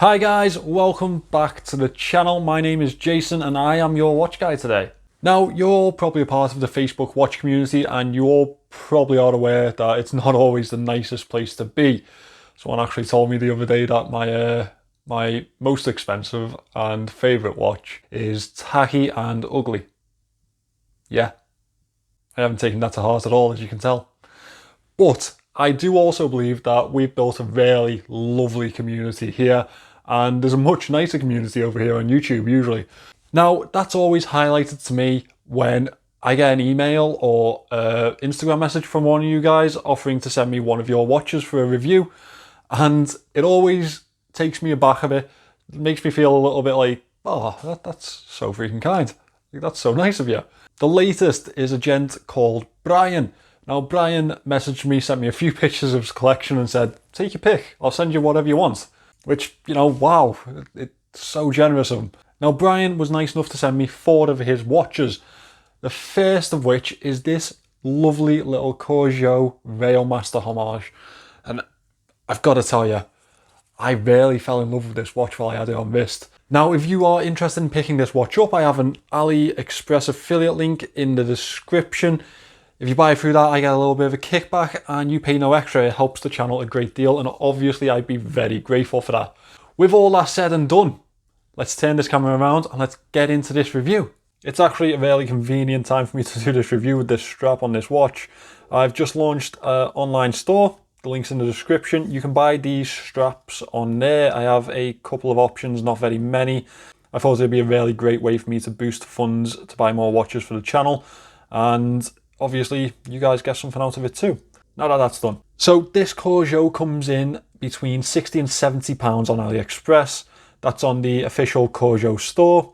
Hi guys, welcome back to the channel. My name is Jason and I am your watch guy today. Now, you're probably a part of the Facebook watch community and you all probably are aware that it's not always the nicest place to be. Someone actually told me the other day that my most expensive and favourite watch is tacky and ugly. Yeah, I haven't taken that to heart at all, as you can tell. But I do also believe that we've built a really lovely community here, and there's a much nicer community over here on YouTube usually. Now, that's always highlighted to me when I get an email or an Instagram message from one of you guys offering to send me one of your watches for a review, and it always takes me aback a bit. It makes me feel a little bit like, oh, that's so freaking kind. That's so nice of you. The latest is a gent called Brian. Now, Brian messaged me, sent me a few pictures of his collection and said, take your pick, I'll send you whatever you want. Which, you know, wow, it's so generous of him. Now, Brian was nice enough to send me 4 of his watches. The first of which is this lovely little Corgeut Railmaster homage. And I've got to tell you, I really fell in love with this watch while I had it on wrist. Now, if you are interested in picking this watch up, I have an AliExpress affiliate link in the description. If you buy through that, I get a little bit of a kickback and you pay no extra. It helps the channel a great deal and obviously I'd be very grateful for that. With all that said and done, let's turn this camera around and let's get into this review. It's actually a really convenient time for me to do this review with this strap on this watch. I've just launched an online store. The link's in the description. You can buy these straps on there. I have a couple of options, not very many. I thought it'd be a really great way for me to boost funds to buy more watches for the channel. And obviously, you guys get something out of it too. Now that that's done. So this Corgeut comes in between £60 and £70 on AliExpress. That's on the official Corgeut store.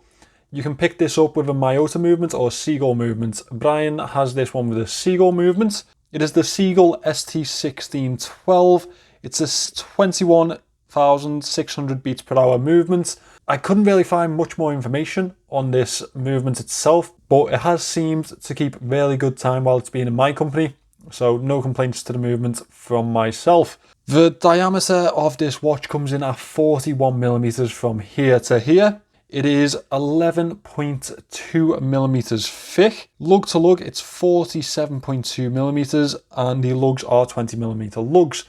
You can pick this up with a Miyota movement or a Seagull movement. Brian has this one with a Seagull movement. It is the Seagull ST1612. It's a 21,600 beats per hour movement. I couldn't really find much more information on this movement itself, but it has seemed to keep really good time while it's been in my company, so no complaints to the movement from myself. The diameter of this watch comes in at 41 millimeters from here to here. It is 11.2 millimeters thick. Lug to lug, it's 47.2 millimeters, and the lugs are 20 millimeter lugs.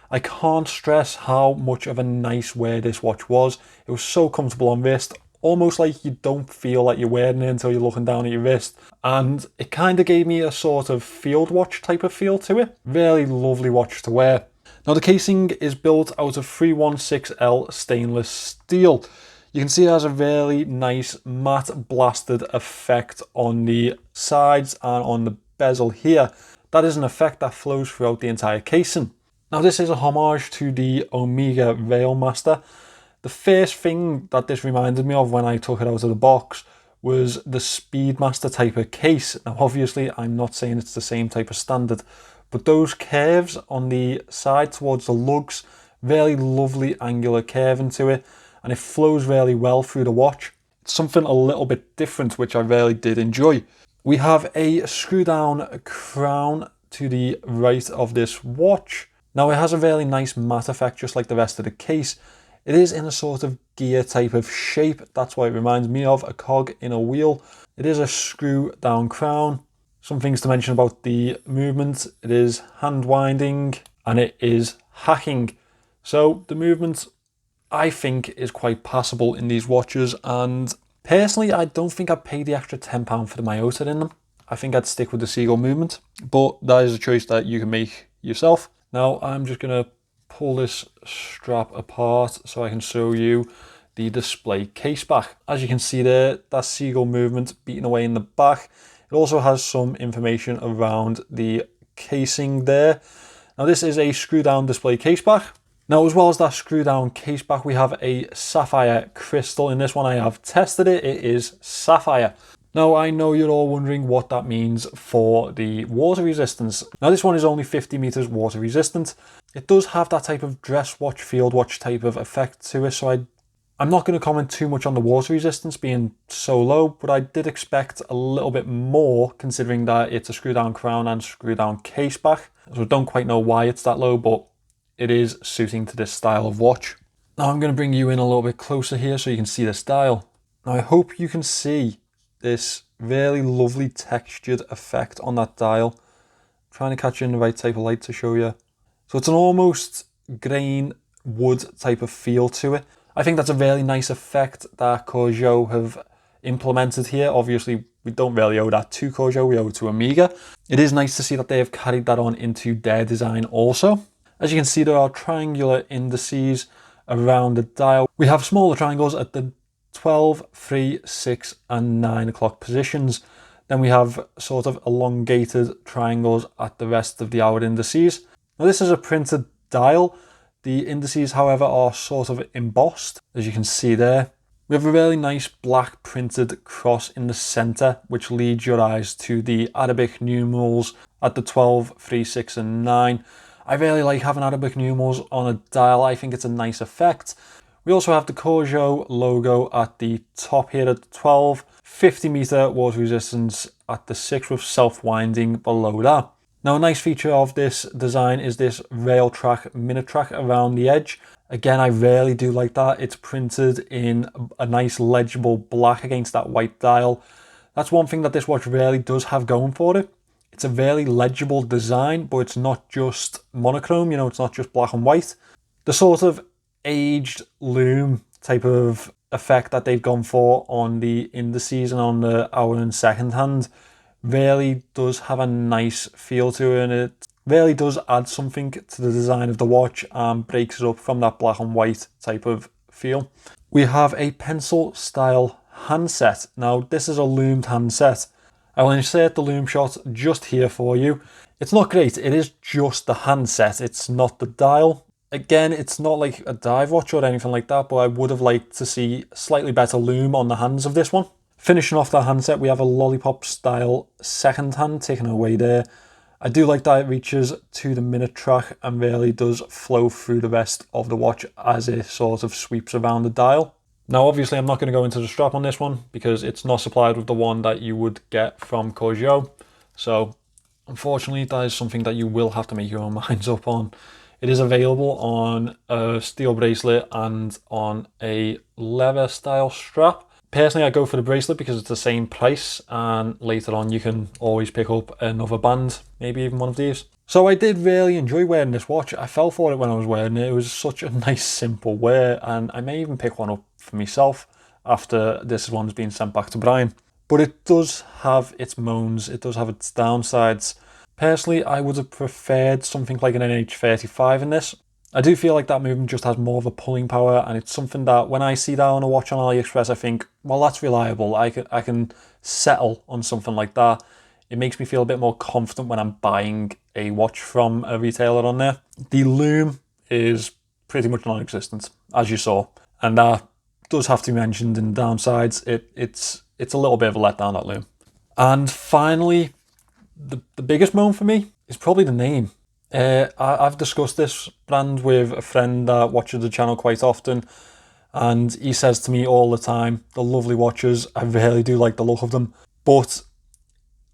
I can't stress how much of a nice wear this watch was. It was so comfortable on wrist, almost like you don't feel like you're wearing it until you're looking down at your wrist. And it kind of gave me a sort of field watch type of feel to it. Really lovely watch to wear. Now the casing is built out of 316L stainless steel. You can see it has a really nice matte blasted effect on the sides and on the bezel here. That is an effect that flows throughout the entire casing. Now this is a homage to the Omega Railmaster. The first thing that this reminded me of when I took it out of the box was the Speedmaster type of case. Now obviously I'm not saying it's the same type of standard, but those curves on the side towards the lugs, really lovely angular curving to it, and it flows really well through the watch. It's something a little bit different, which I really did enjoy. We have a screw down crown to the right of this watch. Now it has a really nice matte effect just like the rest of the case. It is in a sort of gear type of shape. That's what it reminds me of, a cog in a wheel. It is a screw down crown. Some things to mention about the movement. It is hand winding and it is hacking. So the movement, I think, is quite passable in these watches, and personally I don't think I'd pay the extra £10 for the Miyota in them. I think I'd stick with the Seagull movement, but that is a choice that you can make yourself. Now I'm just going to pull this strap apart so I can show you the display case back. As you can see there, that Seagull movement beating away in the back. It also has some information around the casing there. Now this is a screw down display case back. Now, as well as that screw down case back, we have a sapphire crystal. In this one, I have tested it. It is sapphire. Now, I know you're all wondering what that means for the water resistance. Now, this one is only 50 meters water resistant. It does have that type of dress watch, field watch type of effect to it. So I'm not going to comment too much on the water resistance being so low, but I did expect a little bit more considering that it's a screw down crown and screw down case back. So I don't quite know why it's that low, but it is suiting to this style of watch. Now I'm going to bring you in a little bit closer here so you can see this dial. Now I hope you can see this really lovely textured effect on that dial. I'm trying to catch you in the right type of light to show you. So it's an almost grain wood type of feel to it. I think that's a really nice effect that Corgeut have implemented here. Obviously, we don't really owe that to Corgeut, we owe it to Amiga. It is nice to see that they have carried that on into their design also. As you can see, there are triangular indices around the dial. We have smaller triangles at the 12, 3, 6 and 9 o'clock positions. Then we have sort of elongated triangles at the rest of the hour indices. Now this is a printed dial. The indices, however, are sort of embossed, as you can see there. We have a really nice black printed cross in the center, which leads your eyes to the Arabic numerals at the 12, 3, 6 and 9. I really like having Arabic numerals on a dial. I think it's a nice effect. We also have the Corgeut logo at the top here at the 12, 50 meter water resistance at the 6 with self-winding below that. Now a nice feature of this design is this rail track minute track around the edge. Again, I really do like that. It's printed in a nice legible black against that white dial. That's one thing that this watch really does have going for it. It's a very legible design, but it's not just monochrome, you know, it's not just black and white. The sort of aged loom type of effect that they've gone for on the indices and on the hour and second hand really does have a nice feel to it, and it really does add something to the design of the watch and breaks it up from that black and white type of feel. We have a pencil style handset. Now this is a loomed handset. I will insert the loom shot just here for you. It's not great, it is just the handset, it's not the dial. Again, it's not like a dive watch or anything like that, but I would have liked to see slightly better loom on the hands of this one. Finishing off that handset, we have a lollipop style second hand taken away there. I do like that it reaches to the minute track and really does flow through the rest of the watch as it sort of sweeps around the dial. Now obviously I'm not going to go into the strap on this one because it's not supplied with the one that you would get from Corgeut. So unfortunately that is something that you will have to make your own minds up on. It is available on a steel bracelet and on a leather style strap. Personally I go for the bracelet because it's the same price, and later on you can always pick up another band, maybe even one of these. So I did really enjoy wearing this watch. I fell for it when I was wearing it. It was such a nice simple wear, and I may even pick one up for myself after this one's been sent back to Brian. But it does have its moans, it does have its downsides. Personally, I would have preferred something like an NH35 in this. I do feel like that movement just has more of a pulling power, and it's something that when I see that on a watch on AliExpress, I think, well, that's reliable. I can settle on something like that. It makes me feel a bit more confident when I'm buying a watch from a retailer on there. The loom is pretty much non-existent, as you saw, and that does have to be mentioned in the downsides. It's a little bit of a letdown, that loom. And finally, the biggest moan for me is probably the name. I've discussed this brand with a friend that watches the channel quite often, and he says to me all the time, they're lovely watches, I really do like the look of them, but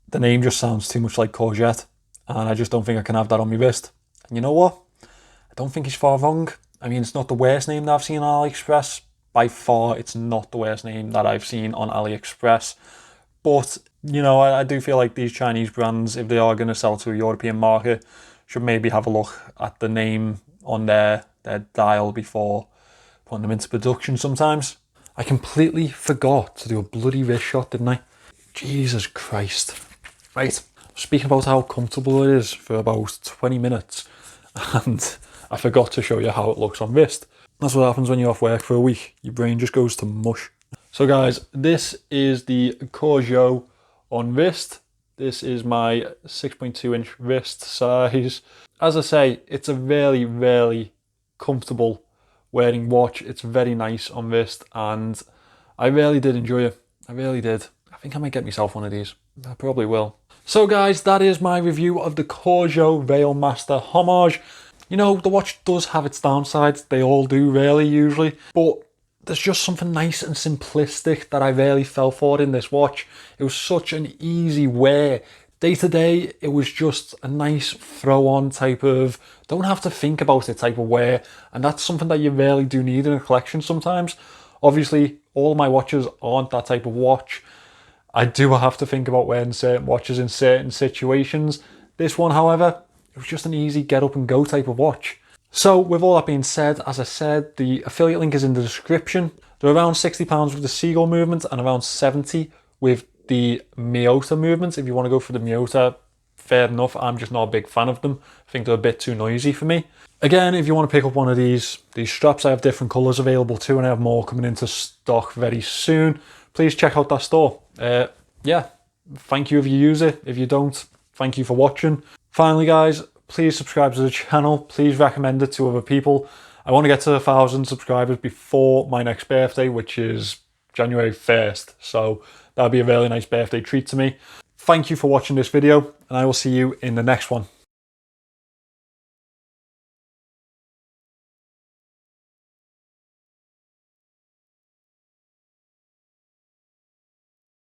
the name just sounds too much like Corgeut, and I just don't think I can have that on my wrist. And you know what? I don't think he's far wrong. I mean, it's not the worst name that I've seen on AliExpress. By far, it's not the worst name that I've seen on AliExpress. But, you know, I do feel like these Chinese brands, if they are going to sell to a European market, should maybe have a look at the name on their dial before putting them into production sometimes. I completely forgot to do a bloody wrist shot, didn't I? Jesus Christ. Right, speaking about how comfortable it is for about 20 minutes, and I forgot to show you how it looks on wrist. That's what happens when you're off work for a week. Your brain just goes to mush. So guys, this is the Corgeut on wrist. This is my 6.2 inch wrist size. As I say, it's a really, really comfortable wearing watch. It's very nice on wrist, and I really did enjoy it. I really did. I think I might get myself one of these. I probably will. So guys, that is my review of the Corgeut Railmaster Homage. You know, the watch does have its downsides. They all do, really, usually. But there's just something nice and simplistic that I really fell for in this watch. It was such an easy wear, Day to day, it was just a nice throw on type of, don't have to think about it type of wear. And that's something that you really do need in a collection sometimes. Obviously, all my watches aren't that type of watch. I do have to think about wearing certain watches in certain situations. This one, however, it was just an easy get up and go type of watch. So with all that being said, as I said, the affiliate link is in the description. They're around £60 with the Seagull movement and around 70 with the Miyota movement. If you want to go for the Miyota, fair enough. I'm just not a big fan of them. I think they're a bit too noisy for me. Again, if you want to pick up one of these straps, I have different colours available too, and I have more coming into stock very soon. Please check out that store. Yeah, thank you if you use it. If you don't, thank you for watching. Finally, guys, please subscribe to the channel. Please recommend it to other people. I want to get to 1,000 subscribers before my next birthday, which is January 1st. So that'll be a really nice birthday treat to me. Thank you for watching this video, and I will see you in the next one.